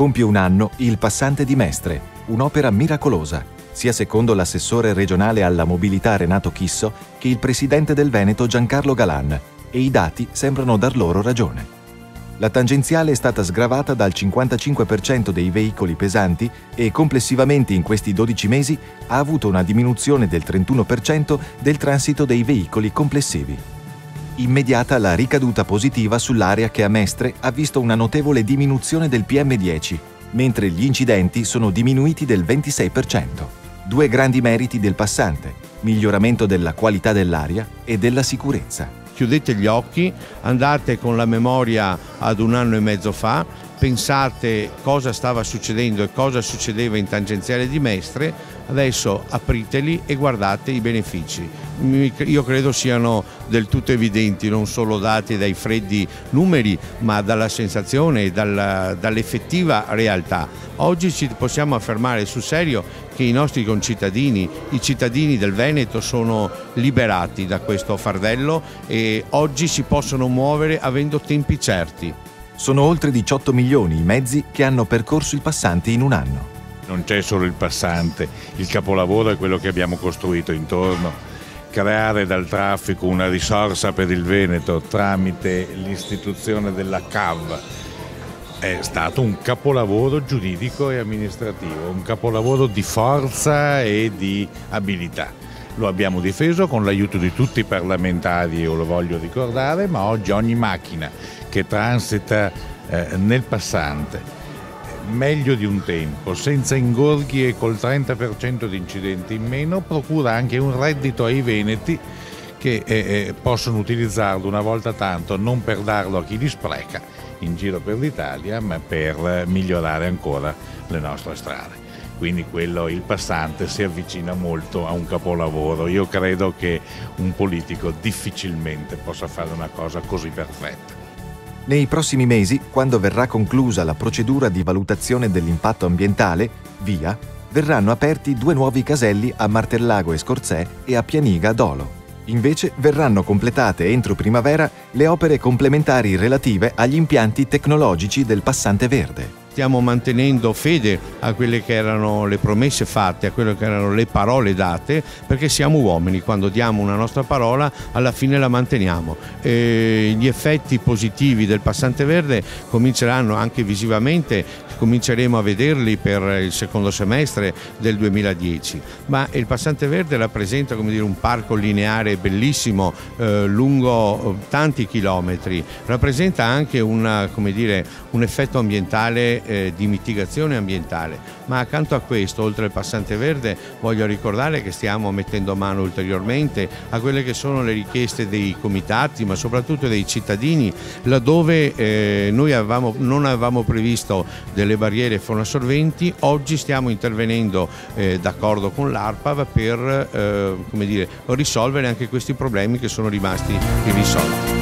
compie un anno il Passante di Mestre, un'opera miracolosa, sia secondo l'assessore regionale alla mobilità Renato Chisso che il presidente del Veneto Giancarlo Galan, e i dati sembrano dar loro ragione. La tangenziale è stata sgravata dal 55% dei veicoli pesanti e complessivamente in questi 12 mesi ha avuto una diminuzione del 31% del transito dei veicoli complessivi. Immediata la ricaduta positiva sull'area che a Mestre ha visto una notevole diminuzione del PM10, mentre gli incidenti sono diminuiti del 26%. Due grandi meriti del Passante: miglioramento della qualità dell'aria e della sicurezza. Chiudete gli occhi, andate con la memoria ad un anno e mezzo fa, pensate cosa stava succedendo e cosa succedeva in tangenziale di Mestre, adesso apriteli e guardate i benefici. Io credo siano del tutto evidenti, non solo dati dai freddi numeri, ma dalla sensazione e dall'effettiva realtà. Oggi ci possiamo affermare sul serio che i nostri concittadini, i cittadini del Veneto, sono liberati da questo fardello e oggi si possono muovere avendo tempi certi. Sono oltre 18 milioni i mezzi che hanno percorso il Passante in un anno. Non c'è solo il Passante, il capolavoro è quello che abbiamo costruito intorno. Creare dal traffico una risorsa per il Veneto tramite l'istituzione della CAV è stato un capolavoro giuridico e amministrativo, un capolavoro di forza e di abilità. Lo abbiamo difeso con l'aiuto di tutti i parlamentari, io lo voglio ricordare, ma oggi ogni macchina che transita nel Passante meglio di un tempo, senza ingorghi e col 30% di incidenti in meno, procura anche un reddito ai veneti che possono utilizzarlo una volta tanto, non per darlo a chi li spreca in giro per l'Italia, ma per migliorare ancora le nostre strade. Quindi il Passante si avvicina molto a un capolavoro. Io credo che un politico difficilmente possa fare una cosa così perfetta. Nei prossimi mesi, quando verrà conclusa la procedura di valutazione dell'impatto ambientale, VIA, verranno aperti 2 nuovi caselli a Martellago e Scorzè e a Pianiga Dolo. Invece verranno completate entro primavera le opere complementari relative agli impianti tecnologici del Passante Verde. Stiamo mantenendo fede a quelle che erano le promesse fatte, a quelle che erano le parole date, perché siamo uomini, quando diamo una nostra parola alla fine la manteniamo. Gli effetti positivi del Passante Verde cominceranno anche visivamente, cominceremo a vederli per il secondo semestre del 2010, ma il Passante Verde rappresenta, come dire, un parco lineare bellissimo, lungo tanti chilometri, rappresenta anche un effetto ambientale di mitigazione ambientale, ma accanto a questo, oltre al Passante Verde, voglio ricordare che stiamo mettendo mano ulteriormente a quelle che sono le richieste dei comitati, ma soprattutto dei cittadini, laddove noi non avevamo previsto delle barriere fonassorventi. Oggi stiamo intervenendo d'accordo con l'ARPAV per risolvere anche questi problemi che sono rimasti irrisolti.